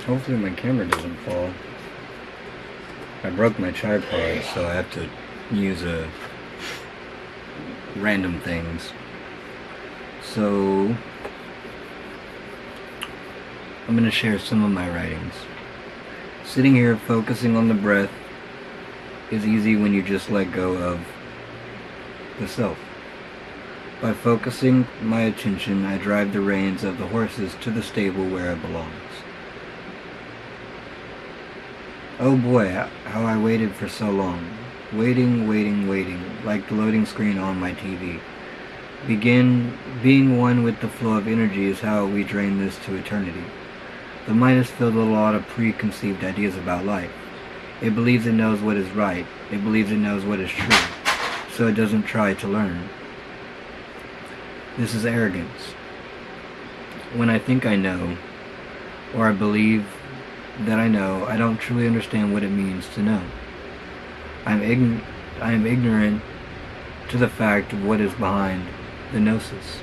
Hopefully my camera doesn't fall. I broke my tripod, so I have to use random things. So I'm going to share some of my writings. Sitting here focusing on the breath is easy when you just let go of the self. By focusing my attention, I drive the reins of the horses to the stable where it belongs. Oh boy, how I waited for so long. Waiting, like the loading screen on my TV. Being one with the flow of energy is how we drain this to eternity. The mind is filled with a lot of preconceived ideas about life. It believes it knows what is right. It believes it knows what is true. So it doesn't try to learn. This is arrogance. When I think I know, or I believe that I know, I don't truly understand what it means to know. I am ignorant to the fact of what is behind the gnosis.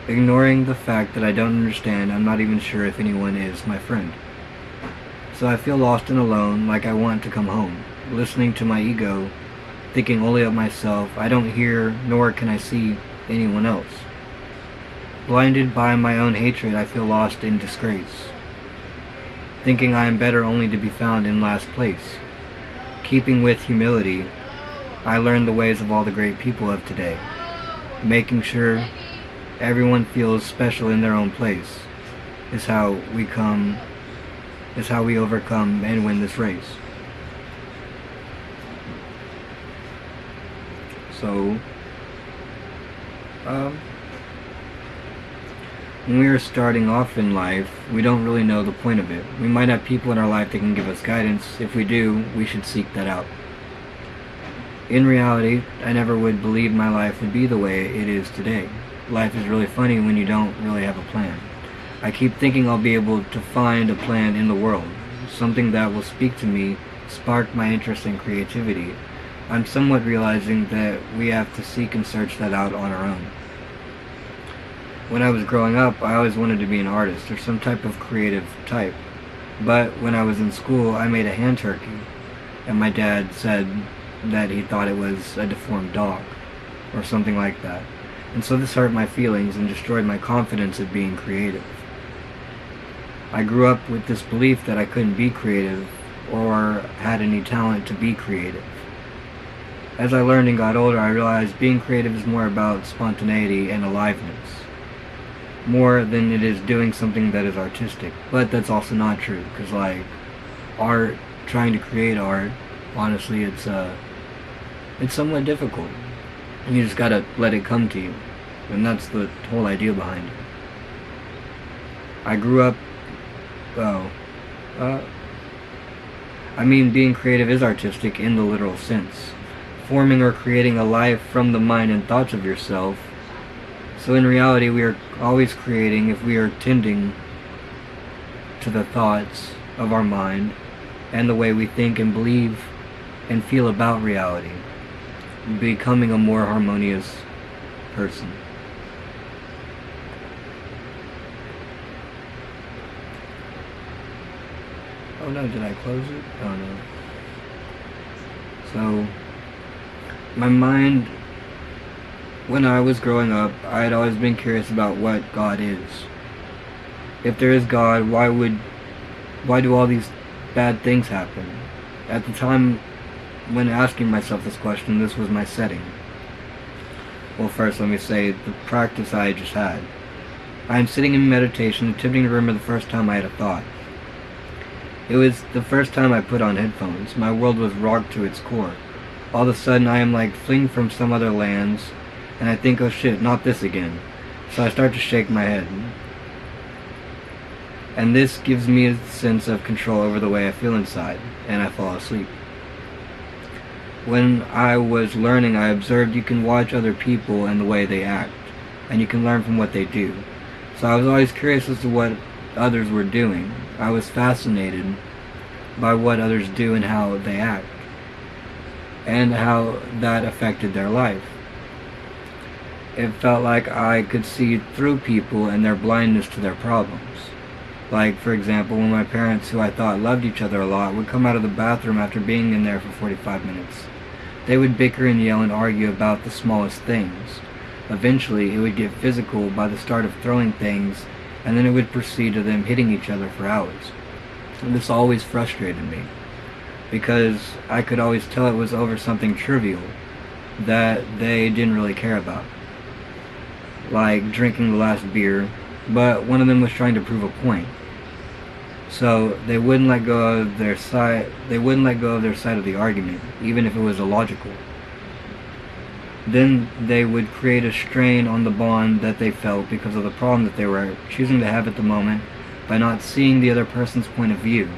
Ignoring the fact that I don't understand, I'm not even sure if anyone is my friend. So I feel lost and alone, like I want to come home. Listening to my ego, thinking only of myself, I don't hear nor can I see anyone else. Blinded by my own hatred, I feel lost in disgrace. Thinking I am better only to be found in last place. Keeping with humility, I learn the ways of all the great people of today. Making sure everyone feels special in their own place is how we overcome and win this race. So, when we are starting off in life, we don't really know the point of it. We might have people in our life that can give us guidance. If we do, we should seek that out. In reality, I never would believe my life would be the way it is today. Life is really funny when you don't really have a plan. I keep thinking I'll be able to find a plan in the world, something that will speak to me, spark my interest and creativity. I'm somewhat realizing that we have to seek and search that out on our own. When I was growing up, I always wanted to be an artist or some type of creative type. But when I was in school, I made a hand turkey, and my dad said that he thought it was a deformed dog or something like that. And so this hurt my feelings and destroyed my confidence of being creative. I grew up with this belief that I couldn't be creative or had any talent to be creative. As I learned and got older, I realized being creative is more about spontaneity and aliveness, more than it is doing something that is artistic. But that's also not true, because like art, trying to create art, honestly, it's somewhat difficult. You just gotta let it come to you, and that's the whole idea behind it. I grew up, being creative is artistic in the literal sense. Forming or creating a life from the mind and thoughts of yourself. So in reality, we are always creating if we are tending to the thoughts of our mind and the way we think and believe and feel about reality, becoming a more harmonious person. Oh no, did I close it? Oh no. So, my mind, when I was growing up, I had always been curious about what God is. If there is God, why do all these bad things happen? At the time when asking myself this question, this was my setting. Well, first let me say the practice I just had. I am sitting in meditation, attempting to remember the first time I had a thought. It was the first time I put on headphones. My world was rocked to its core. All of a sudden I am like fleeing from some other lands, and I think, oh shit, not this again. So I start to shake my head. And this gives me a sense of control over the way I feel inside, and I fall asleep. When I was learning, I observed you can watch other people and the way they act, and you can learn from what they do. So I was always curious as to what others were doing. I was fascinated by what others do and how they act, and how that affected their life. It felt like I could see through people and their blindness to their problems. Like, for example, when my parents, who I thought loved each other a lot, would come out of the bathroom after being in there for 45 minutes. They would bicker and yell and argue about the smallest things. Eventually, it would get physical by the start of throwing things, and then it would proceed to them hitting each other for hours. And this always frustrated me, because I could always tell it was over something trivial that they didn't really care about, like drinking the last beer, but one of them was trying to prove a point. So they wouldn't let go of their side. They wouldn't let go of their side of the argument, even if it was illogical. Then they would create a strain on the bond that they felt because of the problem that they were choosing to have at the moment by not seeing the other person's point of view.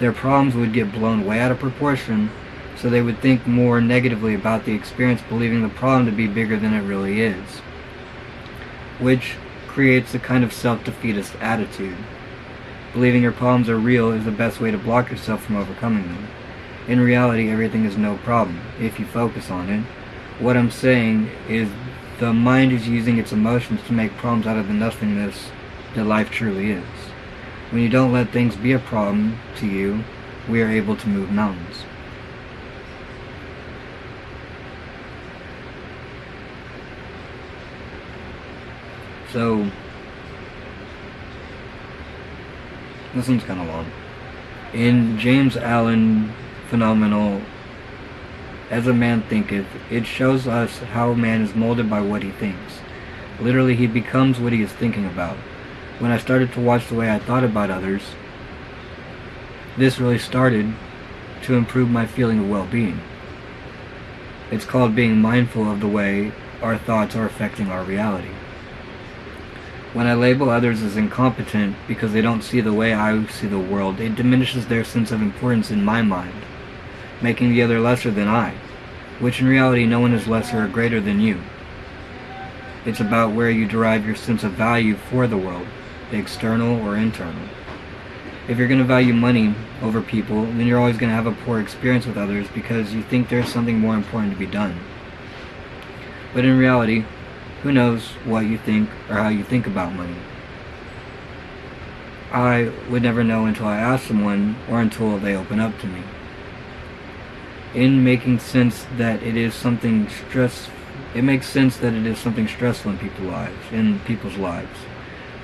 Their problems would get blown way out of proportion, so they would think more negatively about the experience, believing the problem to be bigger than it really is, which creates a kind of self-defeatist attitude. Believing your problems are real is the best way to block yourself from overcoming them. In reality, everything is no problem if you focus on it. What I'm saying is the mind is using its emotions to make problems out of the nothingness that life truly is. When you don't let things be a problem to you, we are able to move mountains. So, this one's kind of long. In James Allen phenomenal, as a man thinketh, it shows us how man is molded by what he thinks. Literally, he becomes what he is thinking about. When I started to watch the way I thought about others, this really started to improve my feeling of well-being. It's called being mindful of the way our thoughts are affecting our reality. When I label others as incompetent because they don't see the way I see the world, it diminishes their sense of importance in my mind, making the other lesser than I, which in reality no one is lesser or greater than you. It's about where you derive your sense of value for the world, external or internal. If you're going to value money over people, then you're always going to have a poor experience with others because you think there's something more important to be done. But in reality, who knows what you think or how you think about money? I would never know until I ask someone or until they open up to me. In making sense that it is something it makes sense that it is something stressful in people's lives.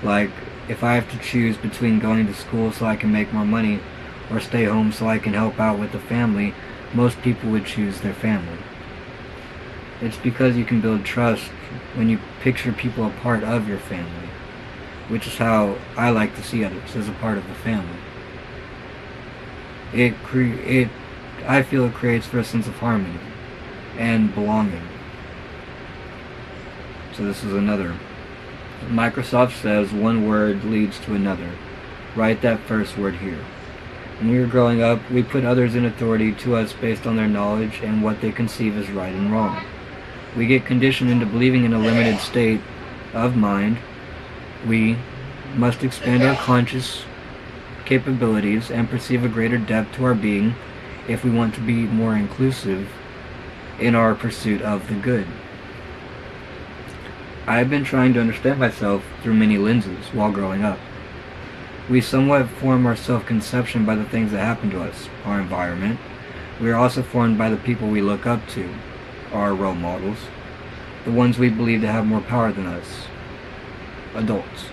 Like, if I have to choose between going to school so I can make more money or stay home so I can help out with the family, most people would choose their family. It's because you can build trust when you picture people a part of your family, which is how I like to see others, as a part of the family. I feel it creates for a sense of harmony and belonging. So this is another. Microsoft says one word leads to another. Write that first word here. When we were growing up, we put others in authority to us based on their knowledge and what they conceive as right and wrong. We get conditioned into believing in a limited state of mind. We must expand our conscious capabilities and perceive a greater depth to our being if we want to be more inclusive in our pursuit of the good. I have been trying to understand myself through many lenses while growing up. We somewhat form our self-conception by the things that happen to us, our environment. We are also formed by the people we look up to, our role models, the ones we believe to have more power than us, adults.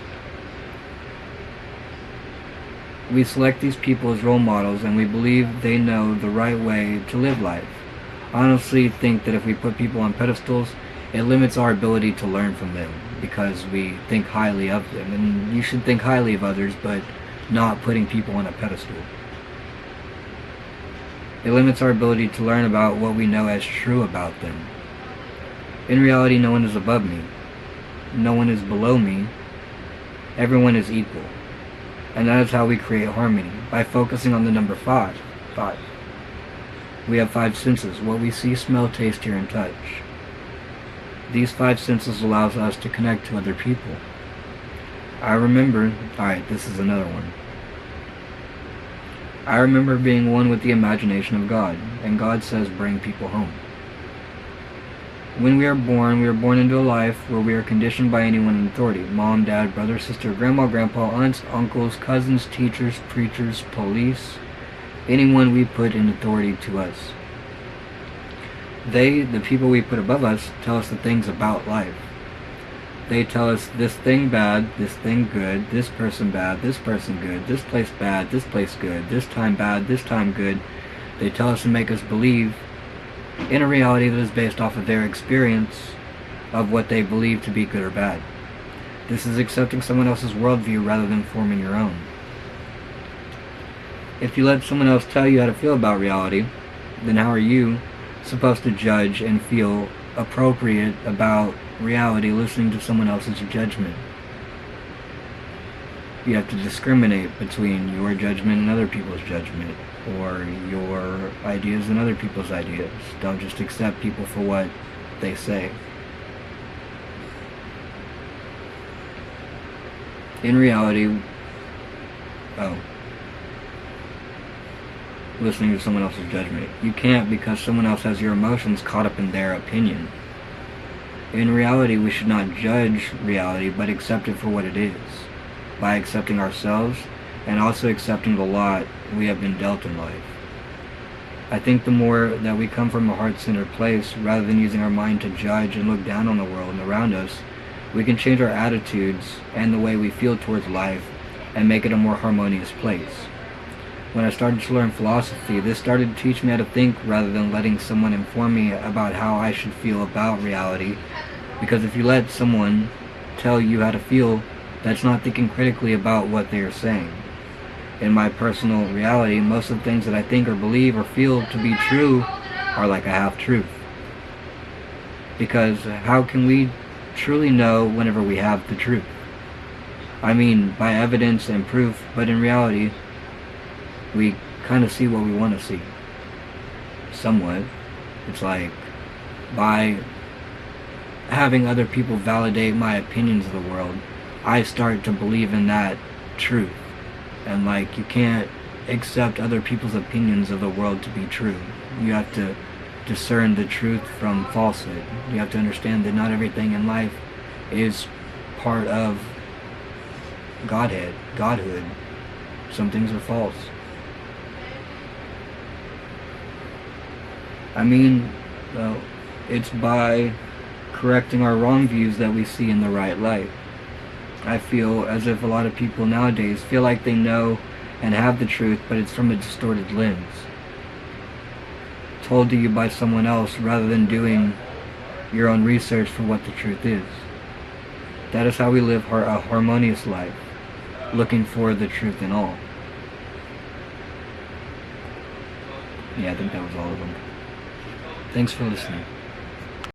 We select these people as role models and we believe they know the right way to live life. I honestly think that if we put people on pedestals, it limits our ability to learn from them because we think highly of them. And you should think highly of others, but not putting people on a pedestal. It limits our ability to learn about what we know as true about them. In reality, no one is above me. No one is below me. Everyone is equal. And that is how we create harmony, by focusing on the number 5. 5. We have 5 senses: what we see, smell, taste, hear, and touch. These 5 senses allows us to connect to other people. I remember being one with the imagination of God, and God says bring people home. When we are born into a life where we are conditioned by anyone in authority. Mom, dad, brother, sister, grandma, grandpa, aunts, uncles, cousins, teachers, preachers, police, anyone we put in authority to us. They, the people we put above us, tell us the things about life. They tell us this thing bad, this thing good, this person bad, this person good, this place bad, this place good, this time bad, this time good. They tell us and make us believe in a reality that is based off of their experience of what they believe to be good or bad. This is accepting someone else's worldview rather than forming your own. If you let someone else tell you how to feel about reality, then how are you supposed to judge and feel appropriate about reality listening to someone else's judgment? You have to discriminate between your judgment and other people's judgment, or your ideas and other people's ideas. Don't just accept people for what they say. In reality, listening to someone else's judgment. You can't, because someone else has your emotions caught up in their opinion. In reality, we should not judge reality, but accept it for what it is, by accepting ourselves and also accepting the lot we have been dealt in life. I think the more that we come from a heart-centered place, rather than using our mind to judge and look down on the world around us, we can change our attitudes and the way we feel towards life and make it a more harmonious place. When I started to learn philosophy, this started to teach me how to think rather than letting someone inform me about how I should feel about reality. Because if you let someone tell you how to feel, that's not thinking critically about what they are saying. In my personal reality, most of the things that I think or believe or feel to be true are like a half-truth. Because how can we truly know whenever we have the truth? I mean, by evidence and proof, but in reality, we kind of see what we want to see. Somewhat. It's like, by having other people validate my opinions of the world, I start to believe in that truth. And like, you can't accept other people's opinions of the world to be true. You have to discern the truth from falsehood. You have to understand that not everything in life is part of Godhood. Some things are false. I mean, it's by correcting our wrong views that we see in the right light. I feel as if a lot of people nowadays feel like they know and have the truth, but it's from a distorted lens, told to you by someone else rather than doing your own research for what the truth is. That is how we live a harmonious life, looking for the truth in all. Yeah, I think that was all of them. Thanks for listening.